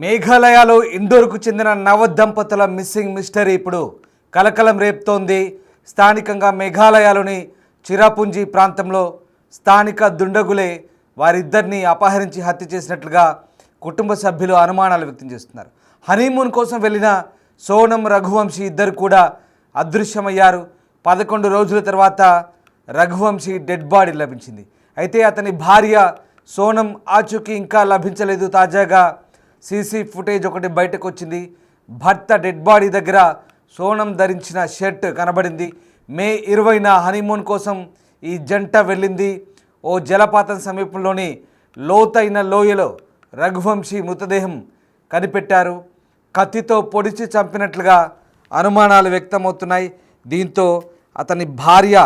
మేఘాలయలో ఇండోర్కు చెందిన నవ దంపతుల మిస్సింగ్ మిస్టరీ ఇప్పుడు కలకలం రేపుతోంది. స్థానికంగా మేఘాలయలోని చిరాపుంజి ప్రాంతంలో స్థానిక దుండగులే వారిద్దరిని అపహరించి హత్య చేసినట్లుగా కుటుంబ సభ్యులు అనుమానాలు వ్యక్తం చేస్తున్నారు. హనీమూన్ కోసం వెళ్ళిన సోనం, రఘువంశీ ఇద్దరు కూడా అదృశ్యమయ్యారు. 11 రోజుల తర్వాత రఘువంశీ డెడ్ బాడీ లభించింది. అయితే అతని భార్య సోనం ఆచూకీ ఇంకా లభించలేదు. తాజాగా సీసీ ఫుటేజ్ ఒకటి బయటకు వచ్చింది. భర్త డెడ్ బాడీ దగ్గర సోనం ధరించిన షర్ట్ కనబడింది. మే 20న హనీమూన్ కోసం ఈ జంట వెళ్ళింది. ఓ జలపాతం సమీపంలోని లోతైన లోయలో రఘువంశీ మృతదేహం కనిపెట్టారు. కత్తితో పొడిచి చంపినట్లుగా అనుమానాలు వ్యక్తమవుతున్నాయి. దీంతో అతని భార్య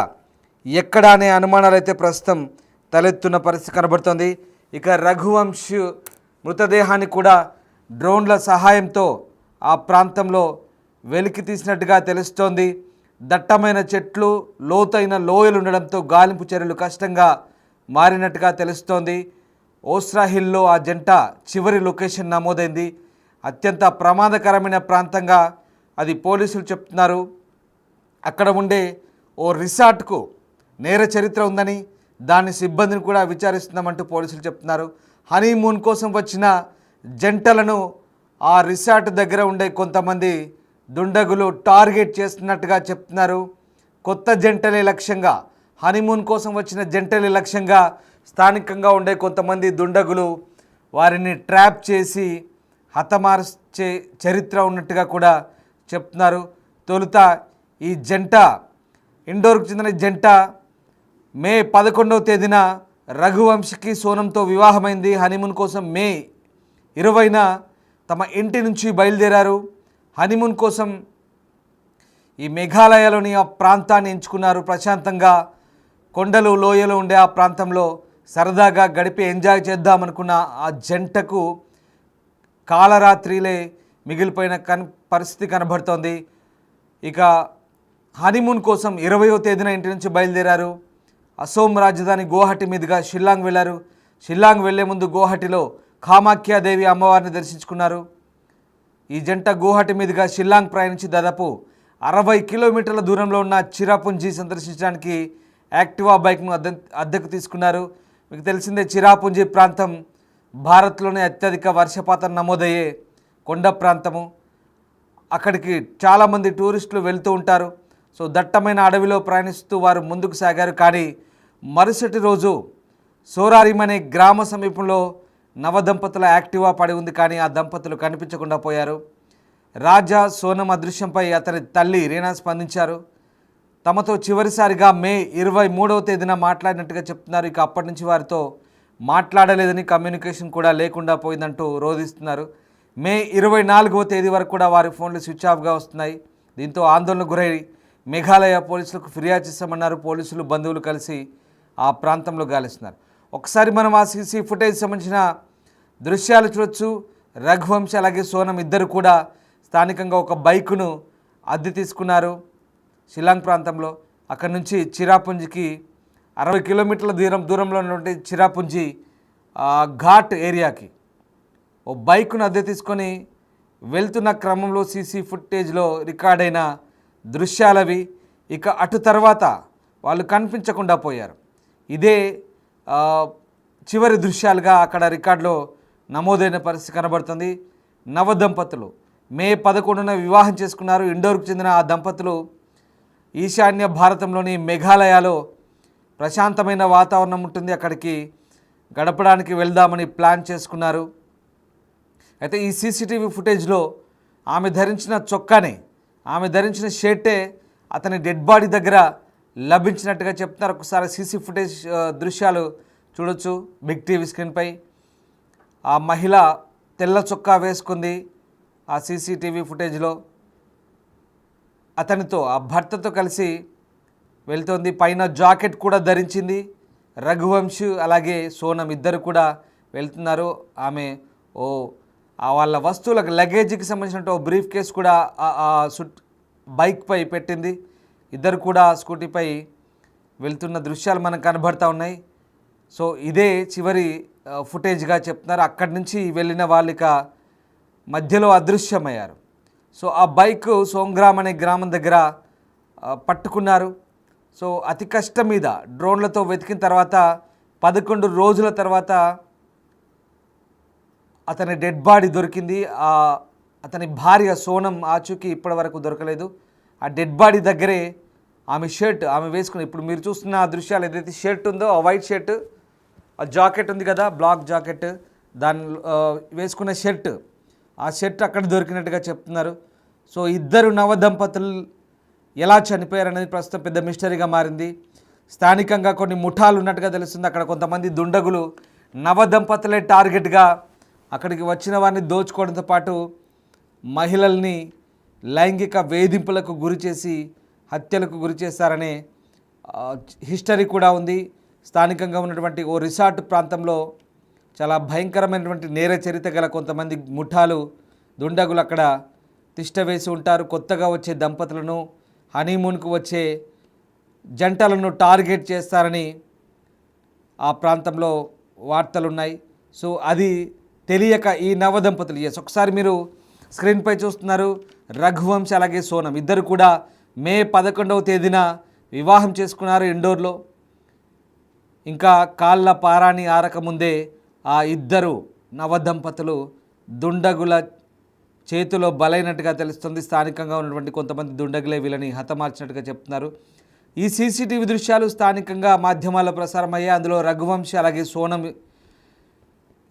ఎక్కడా అనే అనుమానాలు అయితే ప్రస్తుతం తలెత్తున్న పరిస్థితి కనబడుతుంది. ఇక రఘువంశీ మృతదేహాన్ని కూడా డ్రోన్ల సహాయంతో ఆ ప్రాంతంలో వెలికి తీసినట్టుగా తెలుస్తోంది. దట్టమైన చెట్లు, లోతైన లోయలు ఉండడంతో గాలింపు చర్యలు కష్టంగా మారినట్టుగా తెలుస్తోంది. ఓస్రా హిల్లో ఆ జంట చివరి లొకేషన్ నమోదైంది. అత్యంత ప్రమాదకరమైన ప్రాంతంగా అది పోలీసులు చెప్తున్నారు. అక్కడ ఉండే ఓ రిసార్ట్కు నేర చరిత్ర ఉందని, దాని సిబ్బందిని కూడా విచారిస్తున్నామంటూ పోలీసులు చెప్తున్నారు. హనీమూన్ కోసం వచ్చిన జంటలను ఆ రిసార్ట్ దగ్గర ఉండే కొంతమంది దుండగులు టార్గెట్ చేస్తున్నట్టుగా చెప్తున్నారు. కొత్త జంటలే లక్ష్యంగా, హనీమూన్ కోసం వచ్చిన జంటలే లక్ష్యంగా స్థానికంగా ఉండే కొంతమంది దుండగులు వారిని ట్రాప్ చేసి హతమార్చే చరిత్ర ఉన్నట్టుగా కూడా చెప్తున్నారు. తొలుత ఈ జంట, ఇండోర్కు చెందిన జంట మే 11వ తేదీన రఘువంశీకి సోనంతో వివాహమైంది. హనీమూన్ కోసం మే 20న తమ ఇంటి నుంచి బయలుదేరారు. హనీమూన్ కోసం ఈ మేఘాలయలోని ఆ ప్రాంతాన్ని ఎంచుకున్నారు. ప్రశాంతంగా కొండలు, లోయలు ఉండే ఆ ప్రాంతంలో సరదాగా గడిపి ఎంజాయ్ చేద్దామనుకున్న ఆ జంటకు కాలరాత్రిలే మిగిలిపోయిన పరిస్థితి కనబడుతోంది. ఇక హనీమూన్ కోసం 20వ తేదీన ఇంటి నుంచి బయలుదేరారు. అసోం రాజధాని గువాహటి మీదుగా షిల్లాంగ్ వెళ్లారు. షిల్లాంగ్ వెళ్లే ముందు గువాహటిలో కామాఖ్యాదేవి అమ్మవారిని దర్శించుకున్నారు. ఈ జంట గువాహటి మీదుగా షిల్లాంగ్ ప్రయాణించి దాదాపు 60 కిలోమీటర్ల దూరంలో ఉన్న చిరాపుంజి సందర్శించడానికి యాక్టివా బైక్ను అద్దెకు తీసుకున్నారు. మీకు తెలిసిందే, చిరాపుంజి ప్రాంతం భారత్లోనే అత్యధిక వర్షపాతం నమోదయ్యే కొండ ప్రాంతము. అక్కడికి చాలామంది టూరిస్టులు వెళ్తూ ఉంటారు. సో దట్టమైన అడవిలో ప్రయాణిస్తూ వారు ముందుకు సాగారు. కానీ మరుసటి రోజు సోరారిమ్ అనే గ్రామ సమీపంలో నవదంపతుల యాక్టివా పడి ఉంది. కానీ ఆ దంపతులు కనిపించకుండా పోయారు. రాజా సోనం అదృశ్యంపై అతని తల్లి రీనా స్పందించారు. తమతో చివరిసారిగా మే 23వ తేదీన మాట్లాడినట్టుగా చెప్తున్నారు. ఇక అప్పటి నుంచి వారితో మాట్లాడలేదని, కమ్యూనికేషన్ కూడా లేకుండా పోయిందంటూ రోధిస్తున్నారు. మే 24వ తేదీ వరకు కూడా వారి ఫోన్లు స్విచ్ ఆఫ్గా వస్తున్నాయి. దీంతో ఆందోళనకు గురై మేఘాలయ పోలీసులకు ఫిర్యాదు చేస్తామన్నారు. పోలీసులు, బంధువులు కలిసి ఆ ప్రాంతంలో గాలిస్తున్నారు. ఒకసారి మనం ఆ సీసీ ఫుటేజ్ సంబంధించిన దృశ్యాలు చూడొచ్చు. రఘువంశీ అలాగే సోనం ఇద్దరు కూడా స్థానికంగా ఒక బైకును అద్దె తీసుకున్నారు షిల్లాంగ్ ప్రాంతంలో. అక్కడి నుంచి చిరాపుంజికి 60 కిలోమీటర్ల దూరంలో ఉన్నటువంటి చిరాపుంజి ఘాట్ ఏరియాకి ఓ బైకును అద్దె తీసుకొని వెళ్తున్న క్రమంలో సీసీ ఫుటేజ్లో రికార్డైన దృశ్యాలవి. ఇక అటు తర్వాత వాళ్ళు కనిపించకుండా పోయారు. ఇదే చివరి దృశ్యాలుగా అక్కడ రికార్డులో నమోదైన పరిస్థితి కనబడుతుంది. నవదంపతులు మే 11న వివాహం చేసుకున్నారు. ఇండోర్కు చెందిన ఆ దంపతులు ఈశాన్య భారతంలోని మేఘాలయలో ప్రశాంతమైన వాతావరణం ఉంటుంది, అక్కడికి గడపడానికి వెళ్దామని ప్లాన్ చేసుకున్నారు. అయితే ఈ సీసీటీవీ ఫుటేజ్లో ఆమె ధరించిన చొక్కానే, ఆమె ధరించిన షర్టే అతని డెడ్ బాడీ దగ్గర లభించినట్టుగా చెప్తున్నారు. ఒకసారి సీసీ ఫుటేజ్ దృశ్యాలు చూడొచ్చు బిగ్ టీవీ స్క్రీన్పై. ఆ మహిళ తెల్ల చొక్కా వేసుకుంది ఆ సీసీటీవీ ఫుటేజ్లో. అతనితో, ఆ భర్తతో కలిసి వెళ్తోంది. పైన జాకెట్ కూడా ధరించింది. రఘువంశీ అలాగే సోనం ఇద్దరు కూడా వెళ్తున్నారు. ఆమె వాళ్ళ వస్తువులకు, లగేజీకి సంబంధించిన ఓ బ్రీఫ్ కేస్ కూడా బైక్పై పెట్టింది. ఇద్దరు కూడా స్కూటీపై వెళ్తున్న దృశ్యాలు మనకు కనబడతా ఉన్నాయి. సో ఇదే చివరి ఫుటేజ్గా చెప్తున్నారు. అక్కడి నుంచి వెళ్ళిన వాళ్ళు ఇక మధ్యలో అదృశ్యమయ్యారు. సో ఆ బైక్ సోంగ్రామ్ అనే గ్రామం దగ్గర పట్టుకున్నారు. సో అతి కష్టం మీద డ్రోన్లతో వెతికిన తర్వాత 11 రోజుల తర్వాత అతని డెడ్ బాడీ దొరికింది. అతని భార్య సోనం ఆచూకీ ఇప్పటి వరకు దొరకలేదు. ఆ డెడ్ బాడీ దగ్గరే ఆమె షర్ట్, ఆమె వేసుకుని ఇప్పుడు మీరు చూస్తున్న ఆ దృశ్యాలు ఏదైతే షర్ట్ ఉందో, ఆ వైట్ షర్ట్, ఆ జాకెట్ ఉంది కదా, బ్లాక్ జాకెట్, దాని వేసుకున్న షర్ట్, ఆ షర్ట్ అక్కడ దొరికినట్టుగా చెప్తున్నారు. సో ఇద్దరు నవ దంపతులు ఎలా చనిపోయారనేది ప్రస్తుతం పెద్ద మిస్టరీగా మారింది. స్థానికంగా కొన్ని ముఠాలు ఉన్నట్టుగా తెలుస్తుంది. అక్కడ కొంతమంది దుండగులు నవ దంపతులే టార్గెట్గా అక్కడికి వచ్చిన వారిని దోచుకోవడంతో పాటు మహిళల్ని లైంగిక వేధింపులకు గురిచేసి హత్యలకు గురి చేశారనే హిస్టరీ కూడా ఉంది. స్థానికంగా ఉన్నటువంటి ఓ రిసార్ట్ ప్రాంతంలో చాలా భయంకరమైనటువంటి నేర చరిత్ర గల కొంతమంది ముఠాలు దుండగులు అక్కడ తిష్ట వేసి ఉంటారు. కొత్తగా వచ్చే దంపతులను, హనీమూన్కు వచ్చే జంటలను టార్గెట్ చేస్తారని ఆ ప్రాంతంలో వార్తలున్నాయి. సో అది తెలియక ఈ నవ దంపతులు, ఒకసారి మీరు స్క్రీన్పై చూస్తున్నారు, రఘువంశ్ అలాగే సోనం ఇద్దరు కూడా మే 11వ తేదీన వివాహం చేసుకున్నారు ఇండోర్లో. ఇంకా కాళ్ళ పారాణి ఆరకముందే ఆ ఇద్దరు నవదంపతులు దుండగుల చేతిలో బలైనట్టుగా తెలుస్తుంది. స్థానికంగా ఉన్నటువంటి కొంతమంది దుండగులే వీళ్ళని హతమార్చినట్టుగా చెప్తున్నారు. ఈ సీసీటీవీ దృశ్యాలు స్థానికంగా మాధ్యమాల్లో ప్రసారమయ్యాయి. అందులో రఘువంశ్ అలాగే సోనం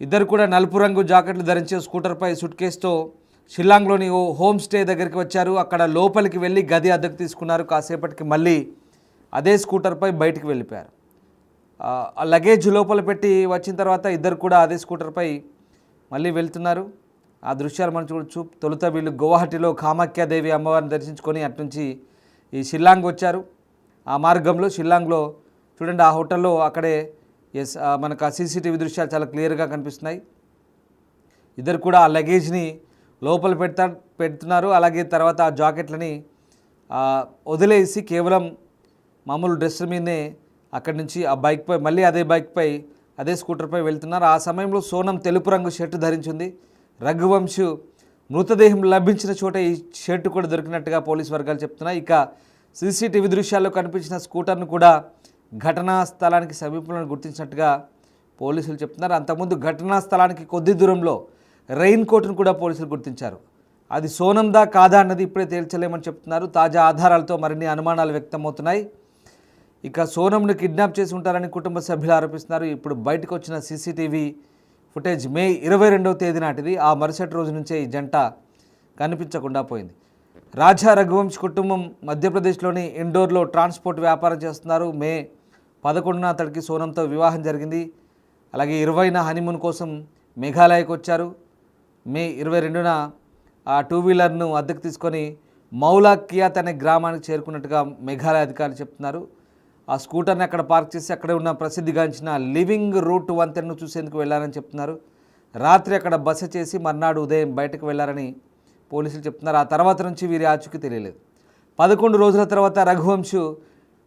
ఇద్దరు కూడా నలుపు రంగు జాకెట్లు ధరించి స్కూటర్పై సూట్ కేసుతో షిల్లాంగ్లోని ఓ హోమ్ స్టే దగ్గరికి వచ్చారు. అక్కడ లోపలికి వెళ్ళి గది అద్దెకు తీసుకున్నారు. కాసేపటికి మళ్ళీ అదే స్కూటర్పై బయటికి వెళ్ళిపోయారు. ఆ లగేజ్ లోపల పెట్టి వచ్చిన తర్వాత ఇద్దరు కూడా అదే స్కూటర్పై మళ్ళీ వెళ్తున్నారు. ఆ దృశ్యాలు మనం చూడొచ్చు. తొలుత వీళ్ళు గువాహటిలో కామాఖ్యాదేవి అమ్మవారిని దర్శించుకొని అట్నుంచి ఈ షిల్లాంగ్ వచ్చారు. ఆ మార్గంలో షిల్లాంగ్లో చూడండి, ఆ హోటల్లో అక్కడే మనకు ఆ సీసీటీవీ దృశ్యాలు చాలా క్లియర్గా కనిపిస్తున్నాయి. ఇద్దరు కూడా ఆ లగేజ్ని లోపల పెడుతున్నారు. అలాగే తర్వాత ఆ జాకెట్లని వదిలేసి కేవలం మామూలు డ్రెస్ మీదనే అక్కడి నుంచి ఆ బైక్పై మళ్ళీ అదే బైక్పై అదే స్కూటర్పై వెళ్తున్నారు. ఆ సమయంలో సోనం తెలుపు రంగు షర్టు ధరించింది. రఘువంశ్ మృతదేహం లభించిన చోట ఈ షర్టు కూడా దొరికినట్టుగా పోలీసు వర్గాలు చెప్తున్నాయి. ఇక సీసీటీవీ దృశ్యాల్లో కనిపించిన స్కూటర్ను కూడా ఘటనా స్థలానికి సమీపంలో గుర్తించినట్టుగా పోలీసులు చెప్తున్నారు. అంతకుముందు ఘటనా స్థలానికి కొద్ది దూరంలో రెయిన్ కోట్ను కూడా పోలీసులు గుర్తించారు. అది సోనందా కాదా అన్నది ఇప్పుడే తేల్చలేమని చెప్తున్నారు. తాజా ఆధారాలతో మరిన్ని అనుమానాలు వ్యక్తమవుతున్నాయి. ఇక సోనంను కిడ్నాప్ చేసి ఉంటారని కుటుంబ సభ్యులు ఆరోపిస్తున్నారు. ఇప్పుడు బయటకు వచ్చిన సీసీటీవీ ఫుటేజ్ మే 22వ తేదీ నాటిది. ఆ మరుసటి రోజు నుంచే ఈ జంట కనిపించకుండా పోయింది. రాజా రఘువంశ్ కుటుంబం మధ్యప్రదేశ్లోని ఇండోర్లో ట్రాన్స్పోర్ట్ వ్యాపారం చేస్తున్నారు. మే 11న అతడికి సోనంతో వివాహం జరిగింది. అలాగే 20న హనీమూన్ కోసం మేఘాలయకు వచ్చారు. మే 22న ఆ టూ వీలర్ను అద్దెకు తీసుకొని మౌలాకియాత్ అనే గ్రామానికి చేరుకున్నట్టుగా మేఘాలయ అధికారులు చెప్తున్నారు. ఆ స్కూటర్ని అక్కడ పార్క్ చేసి అక్కడే ఉన్న ప్రసిద్ధిగాంచిన లివింగ్ రూట్ వంతెనను చూసేందుకు వెళ్ళారని చెప్తున్నారు. రాత్రి అక్కడ బస చేసి మర్నాడు ఉదయం బయటకు వెళ్లారని పోలీసులు చెప్తున్నారు. ఆ తర్వాత నుంచి వీరి ఆచూకీ తెలియలేదు. 11 రోజుల తర్వాత రఘువంశ్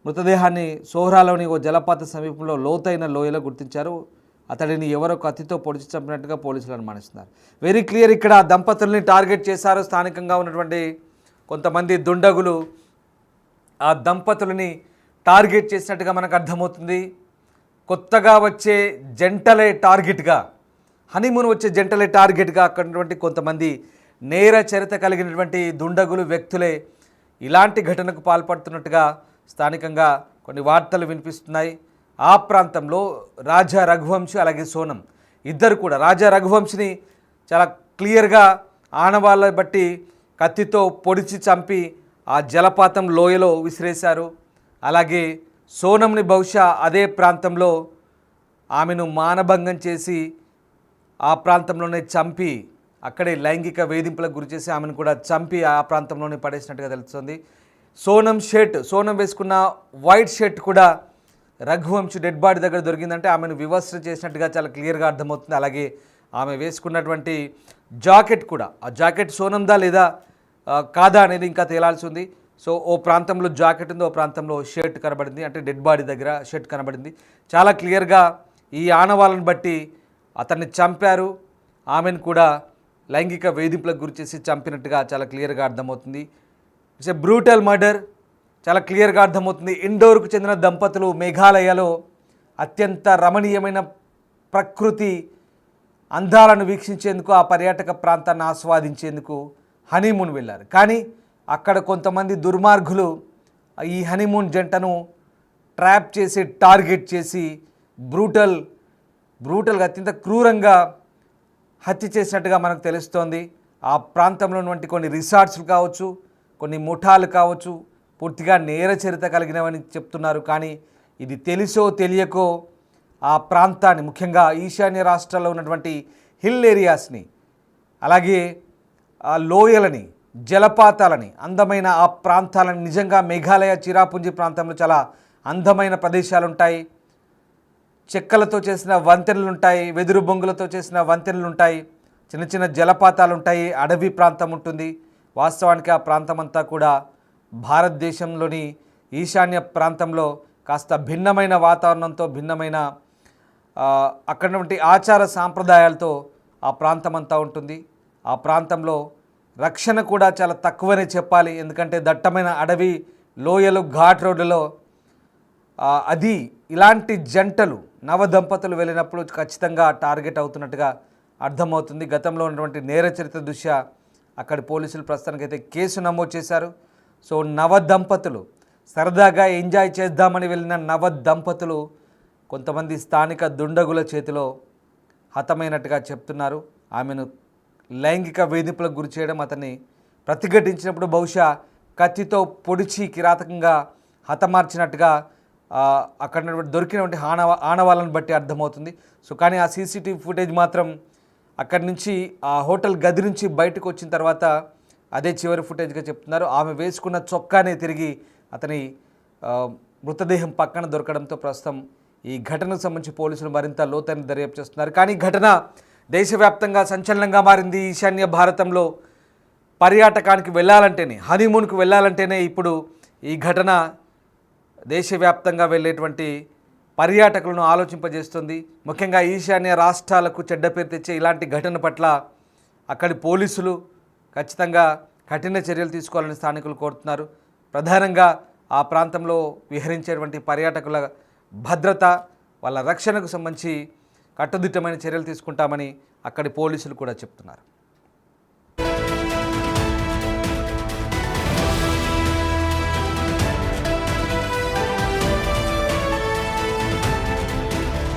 మృతదేహాన్ని సోహ్రాలోని ఓ జలపాత సమీపంలో లోతైన లోయలో గుర్తించారు. అతడిని ఎవరో కత్తితో పొడిచి చంపినట్టుగా పోలీసులు అనుమానిస్తున్నారు. వెరీ క్లియర్, ఇక్కడ దంపతుల్ని టార్గెట్ చేశారు. స్థానికంగా ఉన్నటువంటి కొంతమంది దుండగులు ఆ దంపతులని టార్గెట్ చేసినట్టుగా మనకు అర్థమవుతుంది. కొత్తగా వచ్చే జంటలే టార్గెట్గా, హనీమూన్ వచ్చే జంటలే టార్గెట్గా అక్కడటువంటి కొంతమంది నేర చరిత్ర కలిగినటువంటి దుండగులు వ్యక్తులే ఇలాంటి ఘటనకు పాల్పడుతున్నట్టుగా స్థానికంగా కొన్ని వార్తలు వినిపిస్తున్నాయి. ఆ ప్రాంతంలో రాజా రఘువంశ్ అలాగే సోనం ఇద్దరు కూడా రాజా రఘువంశ్ని చాలా క్లియర్గా ఆనవాళ్ళ బట్టి కత్తితో పొడిచి చంపి ఆ జలపాతం లోయలో విసిరేశారు. అలాగే సోనంని బహుశా అదే ప్రాంతంలో ఆమెను మానభంగం చేసి ఆ ప్రాంతంలోనే చంపి అక్కడే లైంగిక వేధింపులకు గురిచేసి ఆమెను కూడా చంపి ఆ ప్రాంతంలోనే పడేసినట్టుగా తెలుస్తుంది. సోనం వేసుకున్న వైట్ షర్ట్ కూడా రఘువంశ్ డెడ్ బాడీ దగ్గర దొరికిందంటే ఆమెను వివస్త్ర చేసినట్టుగా చాలా క్లియర్గా అర్థమవుతుంది. అలాగే ఆమె వేసుకున్నటువంటి జాకెట్ కూడా, ఆ జాకెట్ సోనందా లేదా కాదా అనేది ఇంకా తేలాల్సి ఉంది. సో ఓ ప్రాంతంలో జాకెట్ ఉంది, ఓ ప్రాంతంలో షర్ట్ కనబడింది, అంటే డెడ్ బాడీ దగ్గర షర్ట్ కనబడింది. చాలా క్లియర్గా ఈ ఆనవాళ్ళను బట్టి అతన్ని చంపారు, ఆమెను కూడా లైంగిక వేధింపులకు గురి చేసి చంపినట్టుగా చాలా క్లియర్గా అర్థమవుతుంది. ఇట్స్ ఎ బ్రూటల్ మర్డర్, చాలా క్లియర్గా అర్థమవుతుంది. ఇండోర్కు చెందిన దంపతులు మేఘాలయలో అత్యంత రమణీయమైన ప్రకృతి అందాలను వీక్షించేందుకు, ఆ పర్యాటక ప్రాంతాన్ని ఆస్వాదించేందుకు హనీమూన్ వెళ్ళారు. కానీ అక్కడ కొంతమంది దుర్మార్గులు ఈ హనీమూన్ జంటను ట్రాప్ చేసి, టార్గెట్ చేసి బ్రూటల్గా అత్యంత క్రూరంగా హత్య చేసినట్టుగా మనకు తెలుస్తోంది. ఆ ప్రాంతంలో ఉన్నటువంటి కొన్ని రిసార్ట్స్లు కావచ్చు, కొన్ని ముఠాలు కావచ్చు, పూర్తిగా నేర చరిత్ర కలిగినవని చెప్తున్నారు. కానీ ఇది తెలుసో తెలియకో ఆ ప్రాంతాన్ని, ముఖ్యంగా ఈశాన్య రాష్ట్రాల్లో ఉన్నటువంటి హిల్ ఏరియాస్ని, అలాగే ఆ లోయలని, జలపాతాలని, అందమైన ఆ ప్రాంతాలని, నిజంగా మేఘాలయ చిరాపుంజి ప్రాంతంలో చాలా అందమైన ప్రదేశాలు ఉంటాయి. చెక్కలతో చేసిన వంతెనలు ఉంటాయి, వెదురు బొంగులతో చేసిన వంతెనలు ఉంటాయి, చిన్న చిన్న జలపాతాలు ఉంటాయి, అడవి ప్రాంతం ఉంటుంది. వాస్తవానికి ఆ ప్రాంతం అంతా కూడా భారతదేశంలోని ఈశాన్య ప్రాంతంలో కాస్త భిన్నమైన వాతావరణంతో, భిన్నమైన అక్కడ నుండి ఆచార సాంప్రదాయాలతో ఆ ప్రాంతం అంతా ఉంటుంది. ఆ ప్రాంతంలో రక్షణ కూడా చాలా తక్కువనే చెప్పాలి. ఎందుకంటే దట్టమైన అడవి, లోయలు, ఘాట్ రోడ్లలో అది ఇలాంటి జంటలు, నవ దంపతులు వెళ్ళినప్పుడు ఖచ్చితంగా టార్గెట్ అవుతున్నట్టుగా అర్థమవుతుంది. గతంలో ఉన్నటువంటి నేర చరిత్ర దృష్ట్యా అక్కడి పోలీసులు ప్రస్తుతానికైతే కేసు నమోదు చేశారు. సో నవ దంపతులు సరదాగా ఎంజాయ్ చేద్దామని వెళ్ళిన నవ దంపతులు కొంతమంది స్థానిక దుండగుల చేతిలో హతమైనట్టుగా చెప్తున్నారు. ఆమెను లైంగిక వేధింపులకు గురి చేయడం, అతన్ని ప్రతిఘటించినప్పుడు బహుశా కత్తితో పొడిచి కిరాతకంగా హతమార్చినట్టుగా అక్కడ దొరికినటువంటి ఆనవాళ్ళను బట్టి అర్థమవుతుంది. సో కానీ ఆ సీసీటీవీ ఫుటేజ్ మాత్రం అక్కడి నుంచి, ఆ హోటల్ గది నుంచి బయటకు వచ్చిన తర్వాత అదే చివరి ఫుటేజ్గా చెప్తున్నారు. ఆమె వేసుకున్న చొక్కానే తిరిగి అతని మృతదేహం పక్కన దొరకడంతో ప్రస్తుతం ఈ ఘటనకు సంబంధించి పోలీసులు మరింత లోతైన దర్యాప్తు చేస్తున్నారు. కానీ ఈ ఘటన దేశవ్యాప్తంగా సంచలనంగా మారింది. ఈశాన్య భారతంలో పర్యాటకానికి వెళ్ళాలంటేనే, హనీమూన్కు వెళ్ళాలంటేనే ఇప్పుడు ఈ ఘటన దేశవ్యాప్తంగా వెళ్ళేటువంటి పర్యాటకులను ఆలోచింపజేస్తుంది. ముఖ్యంగా ఈశాన్య రాష్ట్రాలకు చెడ్డ పేరు తెచ్చే ఇలాంటి ఘటన పట్ల అక్కడి పోలీసులు ఖచ్చితంగా కఠిన చర్యలు తీసుకోవాలని స్థానికులు కోరుతున్నారు. ప్రధానంగా ఆ ప్రాంతంలో విహరించేటువంటి పర్యాటకుల భద్రత, వాళ్ళ రక్షణకు సంబంధించి కట్టుదిట్టమైన చర్యలు తీసుకుంటామని అక్కడి పోలీసులు కూడా చెప్తున్నారు.